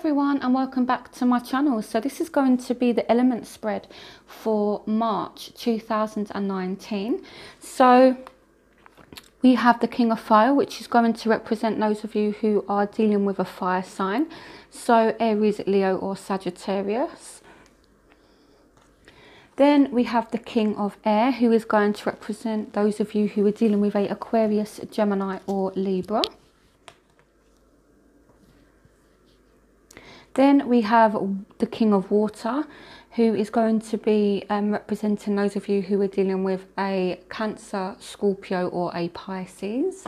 everyone, and welcome back to my channel. So this is going to be the element spread for March 2019. So we have the King of Fire, which is going to represent those of you who are dealing with a fire sign, so Aries, Leo or Sagittarius. Then we have the King of Air, who is going to represent those of you who are dealing with a Aquarius, Gemini or Libra. Then we have the King of Water, who is going to be representing those of you who are dealing with a Cancer, Scorpio or a Pisces.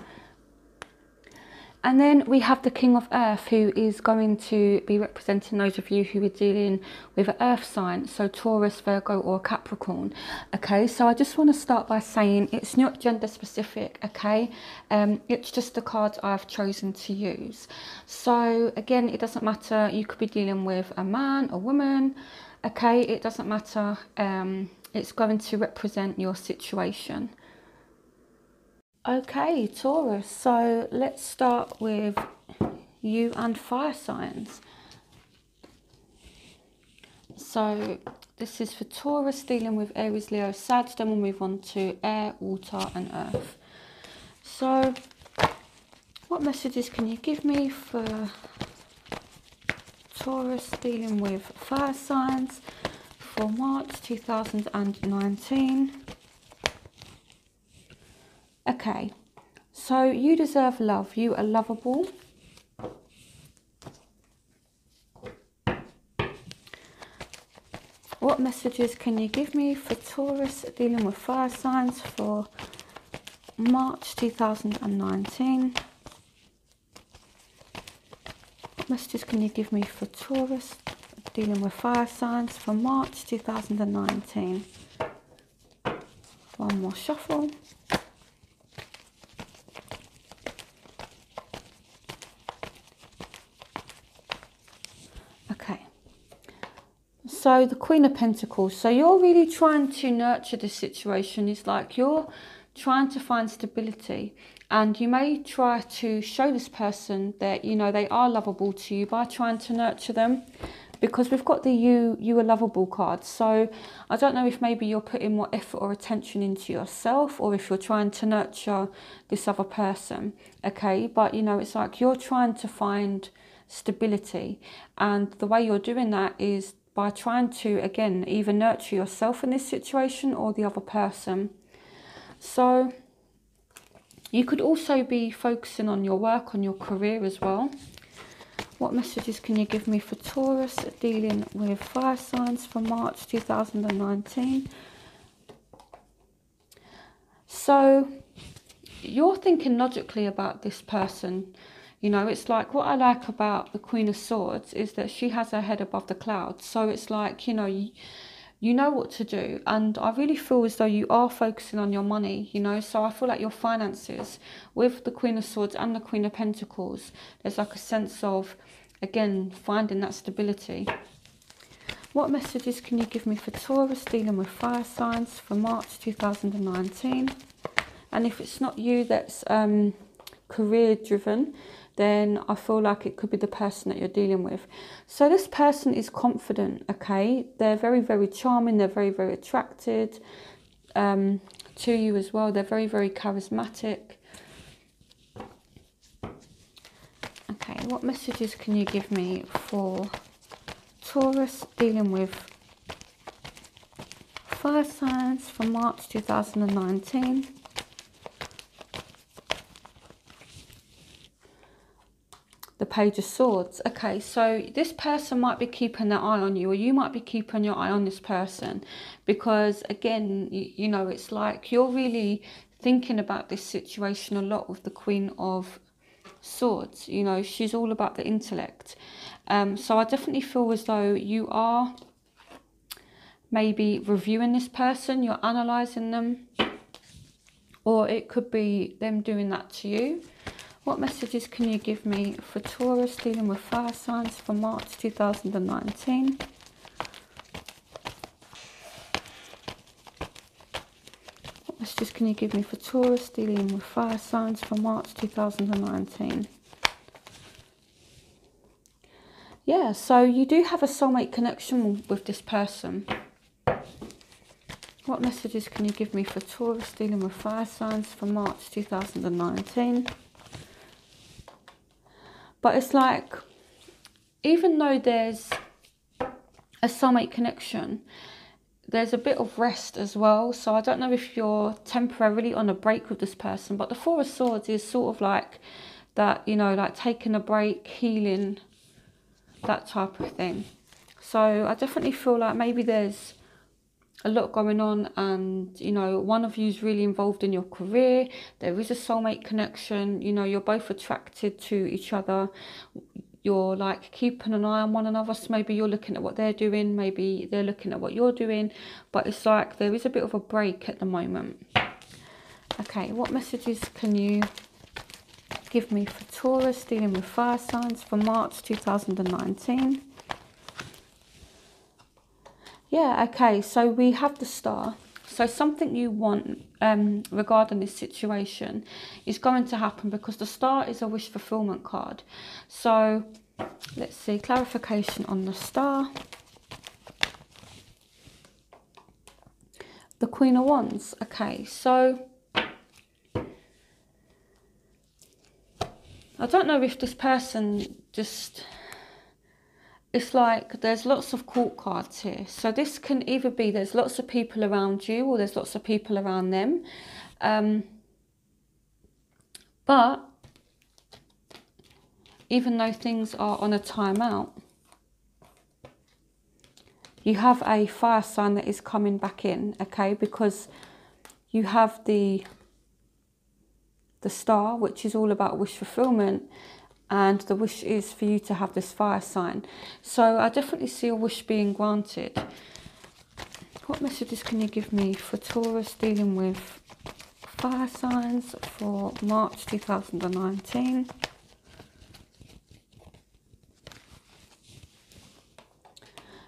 And then we have the King of Earth, who is going to be representing those of you who are dealing with an earth sign, so Taurus, Virgo or Capricorn. Okay, so I just want to start by saying it's not gender specific, okay? It's just the cards I've chosen to use. So again, it doesn't matter, you could be dealing with a man, a woman, okay? It doesn't matter, it's going to represent your situation. Okay, Taurus, so let's start with you and fire signs. So this is for Taurus, dealing with Aries, Leo, Sag. Then we'll move on to air, water and earth. So what messages can you give me for Taurus, dealing with fire signs for March 2019? Okay, so you deserve love. You are lovable. What messages can you give me for Taurus, dealing with fire signs for March 2019? What messages can you give me for Taurus, dealing with fire signs for March 2019? One more shuffle. So the Queen of Pentacles, so you're really trying to nurture this situation. It's like you're trying to find stability, and you may try to show this person that, you know, they are lovable to you by trying to nurture them, because we've got the you are lovable card. So I don't know if maybe you're putting more effort or attention into yourself, or if you're trying to nurture this other person, okay? But, you know, it's like you're trying to find stability, and the way you're doing that is by trying to, again, either nurture yourself in this situation or the other person. So you could also be focusing on your work, on your career as well. What messages can you give me for Taurus, dealing with fire signs for March 2019? So you're thinking logically about this person. You know, it's like, what I like about the Queen of Swords is that she has her head above the clouds. So it's like, you know, you know what to do. And I really feel as though you are focusing on your money, you know. So I feel like your finances, with the Queen of Swords and the Queen of Pentacles, there's like a sense of, again, finding that stability. What messages can you give me for Taurus, dealing with fire signs for March 2019? And if it's not you that's career driven, then I feel like it could be the person that you're dealing with. So this person is confident, okay? They're very, very charming. They're very, very attracted to you as well. They're very, very charismatic. Okay, what messages can you give me for Taurus, dealing with fire signs for March 2019? The Page of Swords. Okay, so this person might be keeping their eye on you, or you might be keeping your eye on this person, because again, you know, it's like you're really thinking about this situation a lot with the Queen of Swords. You know, she's all about the intellect. So I definitely feel as though you are maybe reviewing this person, you're analysing them, or it could be them doing that to you. What messages can you give me for Taurus, dealing with fire signs for March 2019? What messages can you give me for Taurus, dealing with fire signs for March 2019? Yeah, so you do have a soulmate connection with this person. What messages can you give me for Taurus dealing with fire signs for March 2019? But it's like, even though there's a soulmate connection, there's a bit of rest as well. So I don't know if you're temporarily on a break with this person, but the Four of Swords is sort of like that, you know, like taking a break, healing, that type of thing. So I definitely feel like maybe there's a lot going on, and you know, one of you is really involved in your career. There is a soulmate connection, you know, you're both attracted to each other. You're like keeping an eye on one another, so maybe you're looking at what they're doing, maybe they're looking at what you're doing, but it's like there is a bit of a break at the moment. Okay, what messages can you give me for Taurus dealing with fire signs for March 2019? Yeah, okay, so we have the Star. So something you want regarding this situation is going to happen, because the Star is a wish fulfillment card. So let's see, clarification on the Star. The Queen of Wands. Okay, so I don't know if this person just... It's like there's lots of court cards here. So this can either be there's lots of people around you, or there's lots of people around them. But even though things are on a timeout, you have a fire sign that is coming back in, okay? Because you have the Star, which is all about wish fulfillment. And the wish is for you to have this fire sign. So I definitely see a wish being granted. What messages can you give me for Taurus dealing with fire signs for March 2019?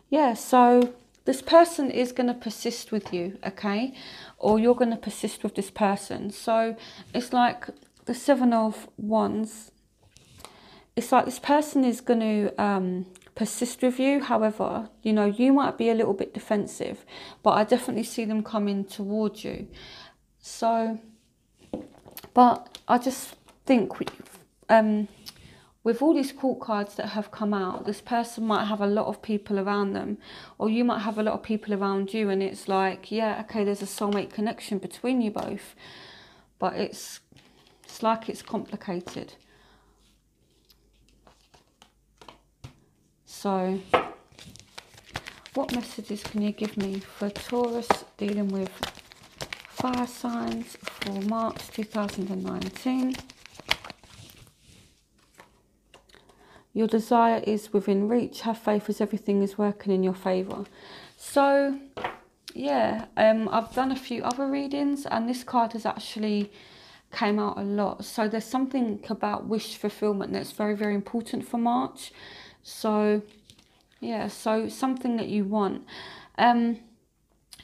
Yeah, so this person is going to persist with you, okay? Or you're going to persist with this person. So it's like the Seven of Wands. It's like this person is going to persist with you. However, you know, you might be a little bit defensive, but I definitely see them coming towards you. So, but I just think with all these court cards that have come out, this person might have a lot of people around them, or you might have a lot of people around you, and it's like, yeah, okay, there's a soulmate connection between you both, but it's like it's complicated. So, what messages can you give me for Taurus dealing with fire signs for March 2019? Your desire is within reach. Have faith as everything is working in your favour. So, yeah, I've done a few other readings, and this card has actually came out a lot. So there's something about wish fulfillment that's very, very important for March. So, yeah, so something that you want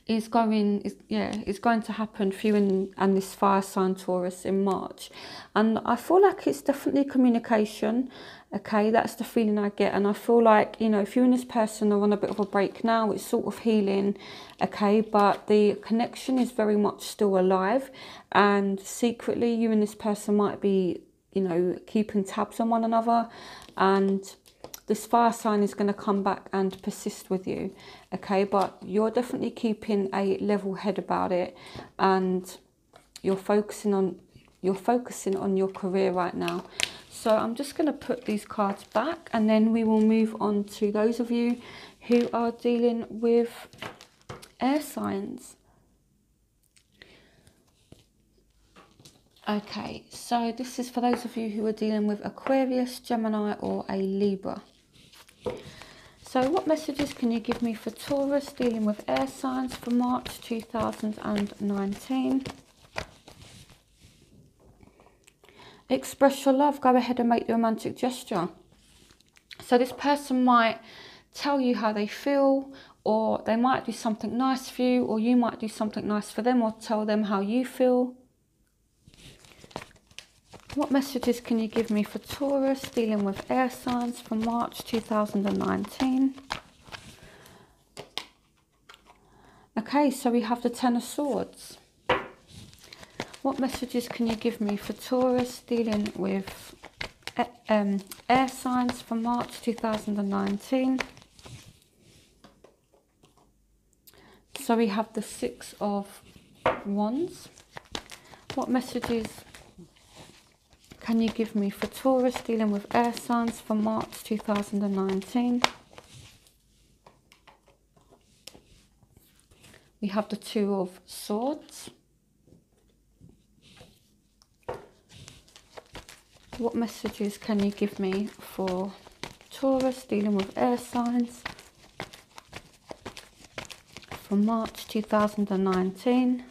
is going to happen for you and this fire sign Taurus in March. And I feel like it's definitely communication, okay? That's the feeling I get. And I feel like, you know, if you and this person are on a bit of a break now, it's sort of healing, okay? But the connection is very much still alive, and secretly you and this person might be, you know, keeping tabs on one another, and this fire sign is going to come back and persist with you, okay? But you're definitely keeping a level head about it, and you're focusing on your career right now. So I'm just going to put these cards back, and then we will move on to those of you who are dealing with air signs. Okay, so this is for those of you who are dealing with Aquarius, Gemini, or a Libra. So what messages can you give me for Taurus dealing with air signs for March 2019? Express your love. Go ahead and make the romantic gesture. So this person might tell you how they feel, or they might do something nice for you, or you might do something nice for them, or tell them how you feel. What messages can you give me for Taurus dealing with air signs for March 2019? Okay, so we have the Ten of Swords. What messages can you give me for Taurus dealing with air signs for March 2019? So we have the Six of Wands. What messages can you give me for Taurus dealing with air signs for March 2019? We have the Two of Swords. What messages can you give me for Taurus dealing with air signs for March 2019?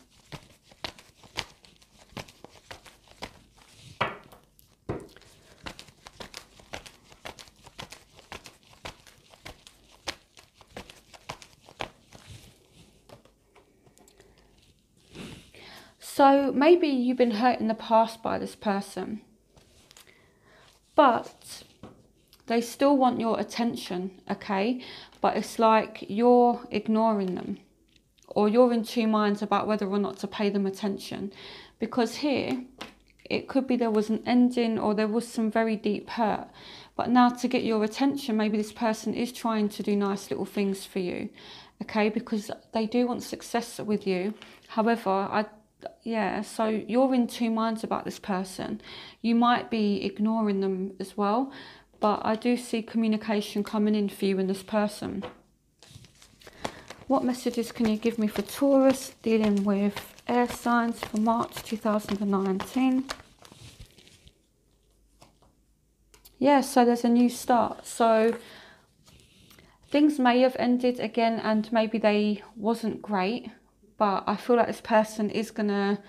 So maybe you've been hurt in the past by this person, but they still want your attention, okay? But it's like you're ignoring them, or you're in two minds about whether or not to pay them attention. Because here, it could be there was an ending or there was some very deep hurt. But now to get your attention, maybe this person is trying to do nice little things for you, okay? Because they do want success with you. However, yeah, so you're in two minds about this person. You might be ignoring them as well, but I do see communication coming in for you and this person. What messages can you give me for Taurus dealing with air signs for March 2019? Yeah, so there's a new start. So things may have ended again and maybe they wasn't great, but I feel like this person is going to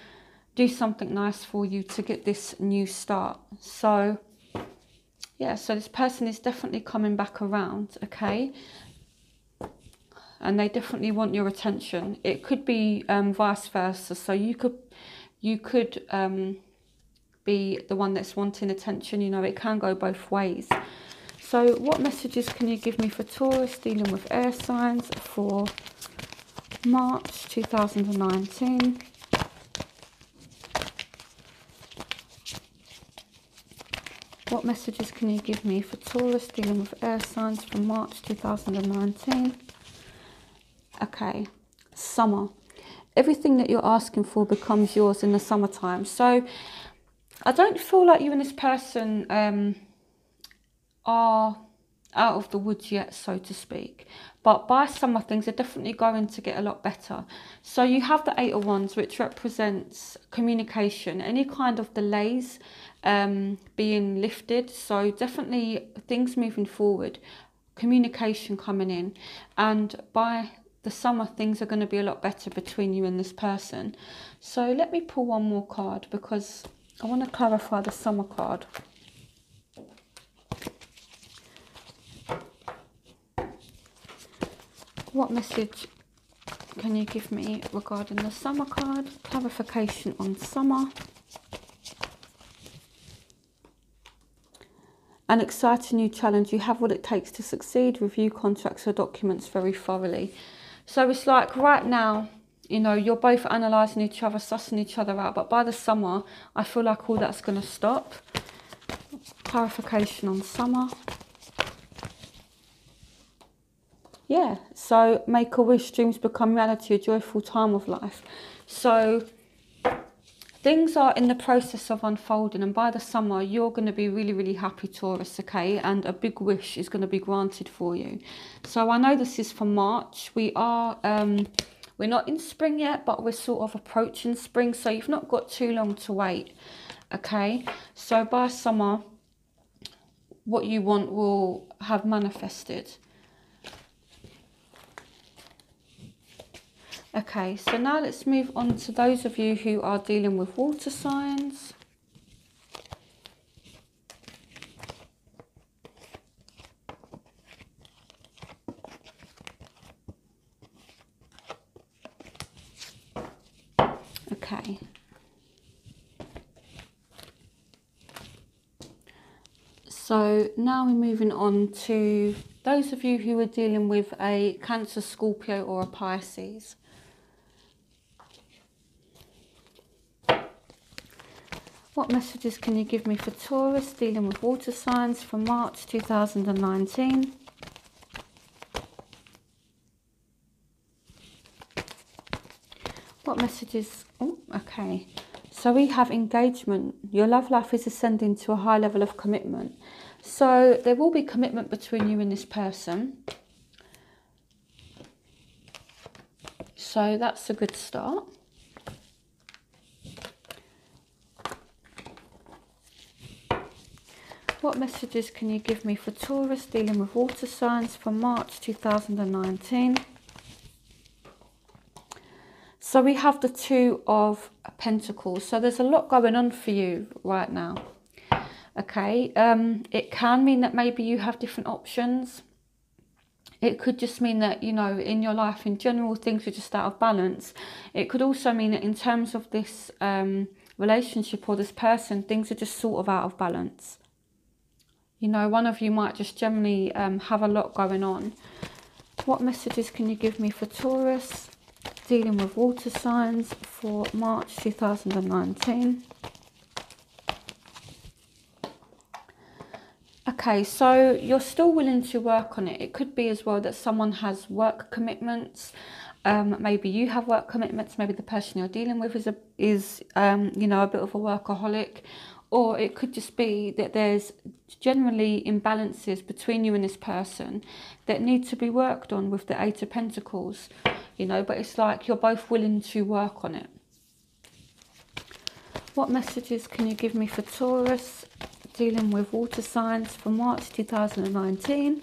do something nice for you to get this new start. So, yeah, so this person is definitely coming back around, okay? And they definitely want your attention. It could be vice versa. So you could be the one that's wanting attention. You know, it can go both ways. So what messages can you give me for Taurus dealing with air signs for March 2019? What messages can you give me for Taurus dealing with air signs for March 2019? Okay, summer. Everything that you're asking for becomes yours in the summertime. So I don't feel like you and this person are out of the woods yet, so to speak. But by summer, things are definitely going to get a lot better. So you have the Eight of Wands, which represents communication, any kind of delays being lifted. So definitely things moving forward, communication coming in. And by the summer, things are going to be a lot better between you and this person. So let me pull one more card because I want to clarify the summer card. What message can you give me regarding the summer card? Clarification on summer. An exciting new challenge. You have what it takes to succeed. Review contracts or documents very thoroughly. So it's like right now, you know, you're both analysing each other, sussing each other out. But by the summer, I feel like all that's going to stop. Clarification on summer. Yeah, so make a wish, dreams become reality, a joyful time of life. So things are in the process of unfolding, and by the summer you're going to be really, really happy, Taurus, okay? And a big wish is going to be granted for you. So I know this is for March. We're not in spring yet, but we're sort of approaching spring, so you've not got too long to wait, okay? So by summer, what you want will have manifested. Okay, so now let's move on to those of you who are dealing with water signs. Okay. So now we're moving on to those of you who are dealing with a Cancer, Scorpio or a Pisces. What messages can you give me for Taurus dealing with water signs for March 2019? What messages? Oh, okay. So we have engagement. Your love life is ascending to a high level of commitment. So there will be commitment between you and this person. So that's a good start. What messages can you give me for Taurus dealing with water signs for March 2019? So we have the Two of Pentacles. So there's a lot going on for you right now. Okay, it can mean that maybe you have different options. It could just mean that, you know, in your life in general, things are just out of balance. It could also mean that in terms of this relationship or this person, things are just sort of out of balance. You know, one of you might just generally have a lot going on. What messages can you give me for Taurus dealing with water signs for March 2019? Okay, so you're still willing to work on it. It could be as well that someone has work commitments. Maybe you have work commitments. Maybe the person you're dealing with is you know, a bit of a workaholic. Or it could just be that there's generally imbalances between you and this person that need to be worked on with the Eight of Pentacles. You know, but it's like you're both willing to work on it. What messages can you give me for Taurus dealing with water signs for March 2019?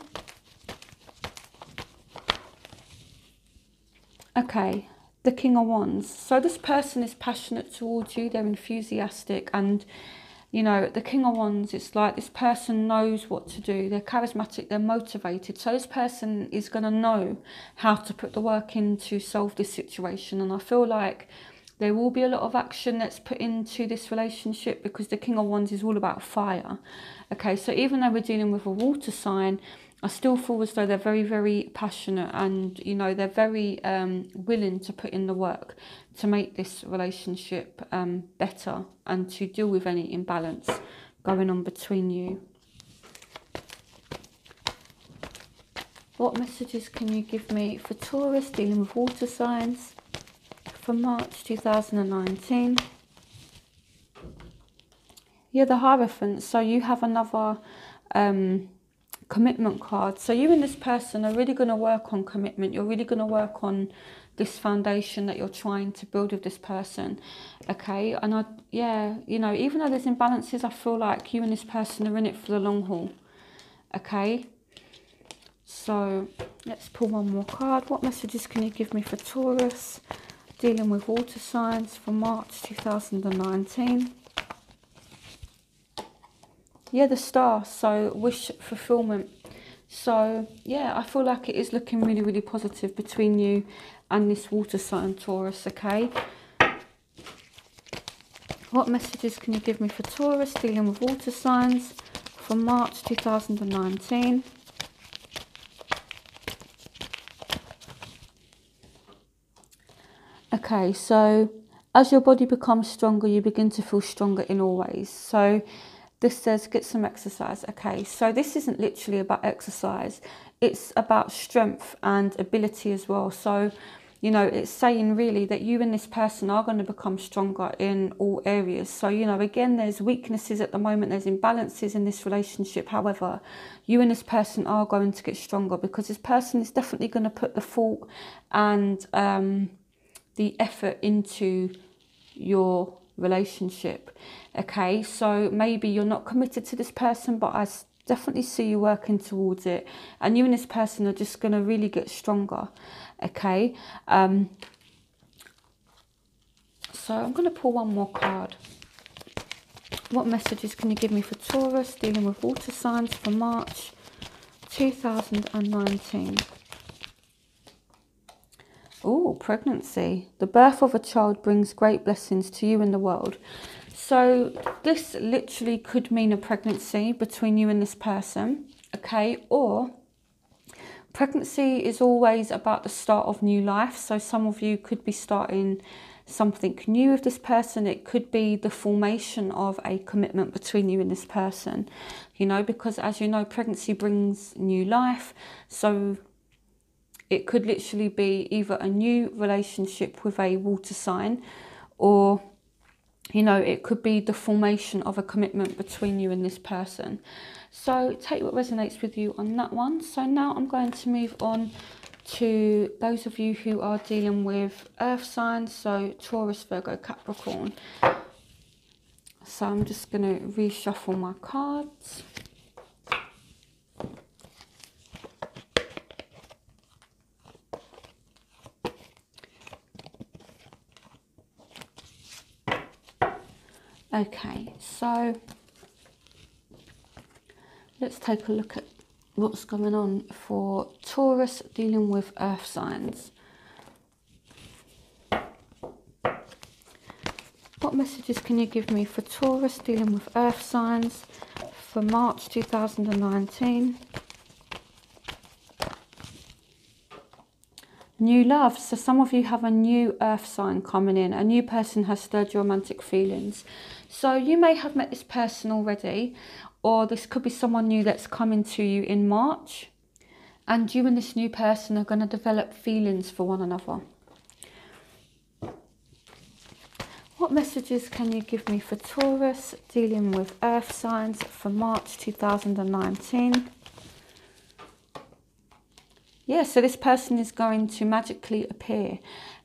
Okay, the King of Wands. So this person is passionate towards you. They're enthusiastic, and you know, the King of Wands, it's like this person knows what to do. They're charismatic, they're motivated. So this person is going to know how to put the work in to solve this situation. And I feel like there will be a lot of action that's put into this relationship because the King of Wands is all about fire. Okay, so even though we're dealing with a water sign, I still feel as though they're very, very passionate and, you know, they're very willing to put in the work to make this relationship better and to deal with any imbalance going on between you. What messages can you give me for Taurus dealing with water signs for March 2019? Yeah, the Hierophant. So you have another commitment card. So you and this person are really going to work on commitment. You're really going to work on this foundation that you're trying to build with this person. Okay, and yeah, you know, even though there's imbalances, I feel like you and this person are in it for the long haul. Okay, so let's pull one more card. What messages can you give me for Taurus dealing with water signs for March 2019? Yeah, the Star. So wish fulfillment. So yeah, I feel like it is looking really, really positive between you and this water sign, Taurus. Okay, what messages can you give me for Taurus dealing with water signs for March 2019? Okay, so as your body becomes stronger, you begin to feel stronger in all ways. So this says get some exercise. Okay, so this isn't literally about exercise. It's about strength and ability as well. So, you know, it's saying really that you and this person are going to become stronger in all areas. So, you know, again, there's weaknesses at the moment. There's imbalances in this relationship. However, you and this person are going to get stronger because this person is definitely going to put the thought and the effort into your relationship. Okay, so maybe you're not committed to this person, but I definitely see you working towards it, and you and this person are just going to really get stronger. Okay, so I'm going to pull one more card. What messages can you give me for Taurus dealing with water signs for March 2019? Oh, pregnancy. The birth of a child brings great blessings to you and the world. So this literally could mean a pregnancy between you and this person, okay? Or pregnancy is always about the start of new life. So some of you could be starting something new with this person. It could be the formation of a commitment between you and this person, you know, because as you know, pregnancy brings new life. So it could literally be either a new relationship with a water sign, or, you know, it could be the formation of a commitment between you and this person. So take what resonates with you on that one. So now I'm going to move on to those of you who are dealing with earth signs, so Taurus, Virgo, Capricorn. So I'm just going to reshuffle my cards. Okay, so let's take a look at what's going on for Taurus dealing with earth signs. What messages can you give me for Taurus dealing with earth signs for March 2019? New love. So some of you have a new earth sign coming in. A new person has stirred your romantic feelings. So you may have met this person already, or this could be someone new that's coming to you in March. And you and this new person are going to develop feelings for one another. What messages can you give me for Taurus dealing with earth signs for March 2019? Yeah, so this person is going to magically appear.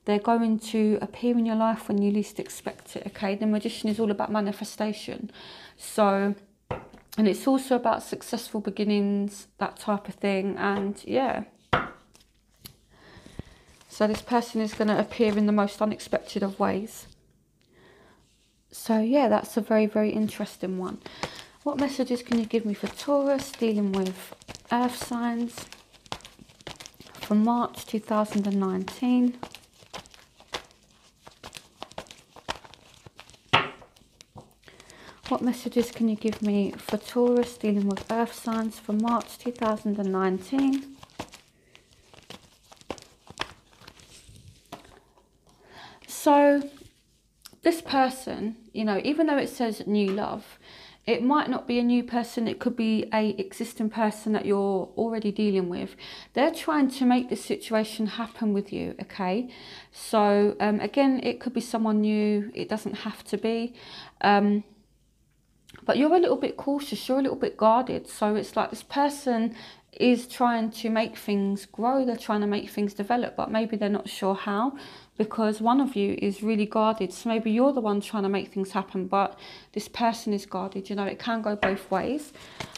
They're going to appear in your life when you least expect it, okay? The Magician is all about manifestation. So, and it's also about successful beginnings, that type of thing. And yeah. So this person is going to appear in the most unexpected of ways. So yeah, that's a very, very interesting one. What messages can you give me for Taurus dealing with earth signs for March 2019? What messages can you give me for Taurus dealing with earth signs for March 2019? So this person, you know, even though it says new love, it might not be a new person. It could be a existing person that you're already dealing with. They're trying to make this situation happen with you, okay? So again, it could be someone new. It doesn't have to be. But you're a little bit cautious. You're a little bit guarded. So it's like this person is trying to make things grow. They're trying to make things develop, but maybe they're not sure how, because one of you is really guarded. So maybe you're the one trying to make things happen, but this person is guarded. You know, it can go both ways.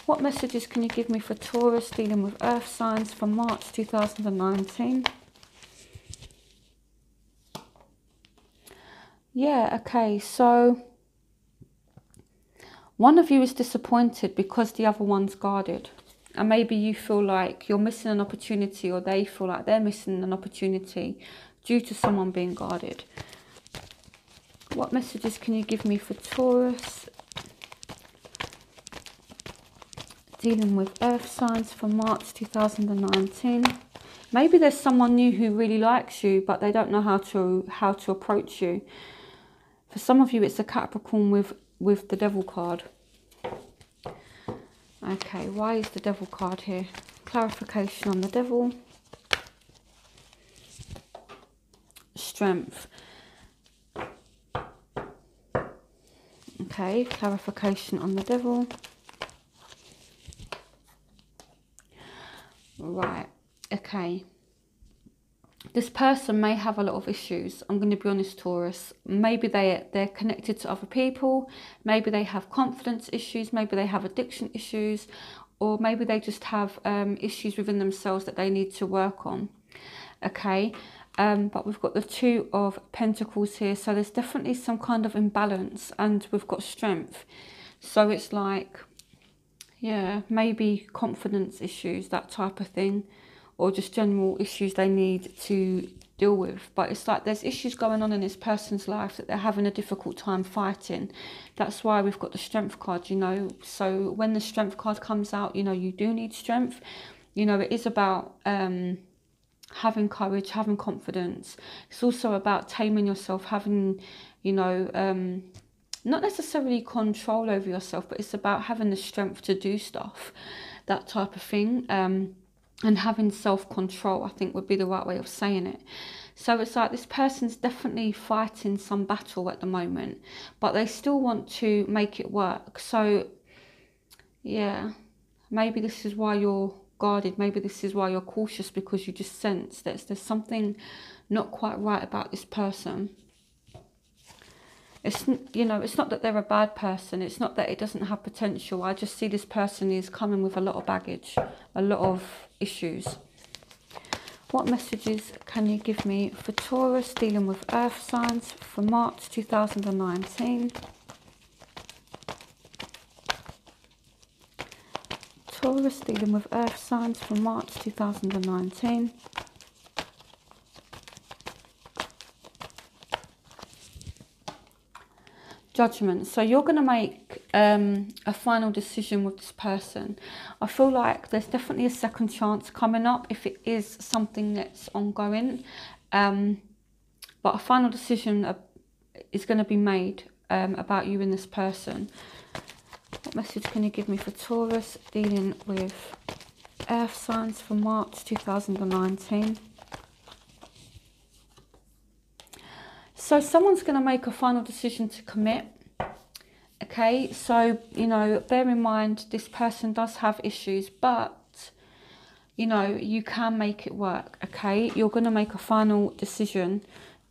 What messages can you give me for Taurus dealing with earth signs for March 2019? Yeah, okay, so one of you is disappointed because the other one's guarded. And maybe you feel like you're missing an opportunity, or they feel like they're missing an opportunity due to someone being guarded. What messages can you give me for Taurus dealing with earth signs for March 2019? Maybe there's someone new who really likes you, but they don't know how to approach you. For some of you, it's a Capricorn with the Devil card. Okay, why is the Devil card here? Clarification on the Devil. Strength. Okay, clarification on the Devil. Right, okay. This person may have a lot of issues. I'm going to be honest, Taurus. Maybe they're connected to other people. Maybe they have confidence issues. Maybe they have addiction issues. Or maybe they just have issues within themselves that they need to work on. Okay. But we've got the Two of Pentacles here. So there's definitely some kind of imbalance. And we've got Strength. So it's like, yeah, maybe confidence issues, that type of thing. Or just general issues they need to deal with. But it's like there's issues going on in this person's life that they're having a difficult time fighting. That's why we've got the Strength card, you know. So when the Strength card comes out, you know, you do need strength. You know, it is about having courage, having confidence. It's also about taming yourself, having, you know, not necessarily control over yourself, but it's about having the strength to do stuff, that type of thing. And having self-control, I think, would be the right way of saying it. So it's like this person's definitely fighting some battle at the moment, but they still want to make it work. So yeah, maybe this is why you're guarded. Maybe this is why you're cautious, because you just sense that there's something not quite right about this person. It's, you know, it's not that they're a bad person. It's not that it doesn't have potential. I just see this person is coming with a lot of baggage, a lot of issues. What messages can you give me for Taurus dealing with earth signs for March 2019? Taurus dealing with earth signs for March 2019. Judgment. So you're going to make a final decision with this person. I feel like there's definitely a second chance coming up if it is something that's ongoing. But a final decision is going to be made about you and this person. What message can you give me for Taurus dealing with earth signs for March 2019? So someone's going to make a final decision to commit. Okay, so, you know, bear in mind this person does have issues, but, you know, you can make it work. Okay, you're going to make a final decision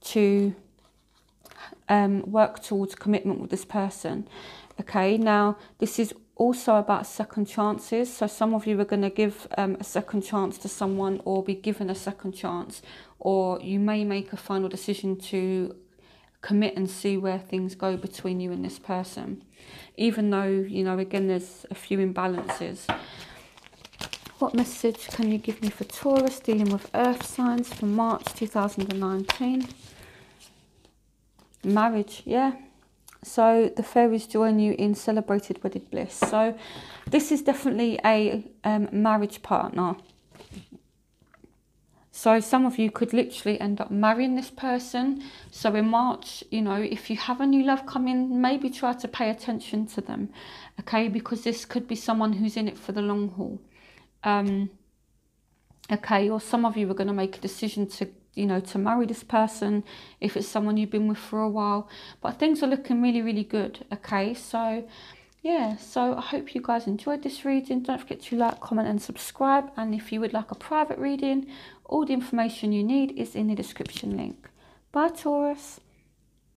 to work towards commitment with this person. Okay, now this is also about second chances. So some of you are going to give a second chance to someone, or be given a second chance, or you may make a final decision to commit and see where things go between you and this person, even though, you know, again, there's a few imbalances. What message can you give me for Taurus dealing with earth signs for March 2019? Marriage, yeah. So the fairies join you in celebrated wedded bliss. So this is definitely a marriage partner. So some of you could literally end up marrying this person. So in March, you know, if you have a new love coming, maybe try to pay attention to them, okay? Because this could be someone who's in it for the long haul. Okay, or some of you are going to make a decision to, you know, to marry this person if it's someone you've been with for a while. But things are looking really, really good, okay? So yeah, so I hope you guys enjoyed this reading. Don't forget to like, comment and subscribe. And if you would like a private reading, all the information you need is in the description link. Bye, Taurus.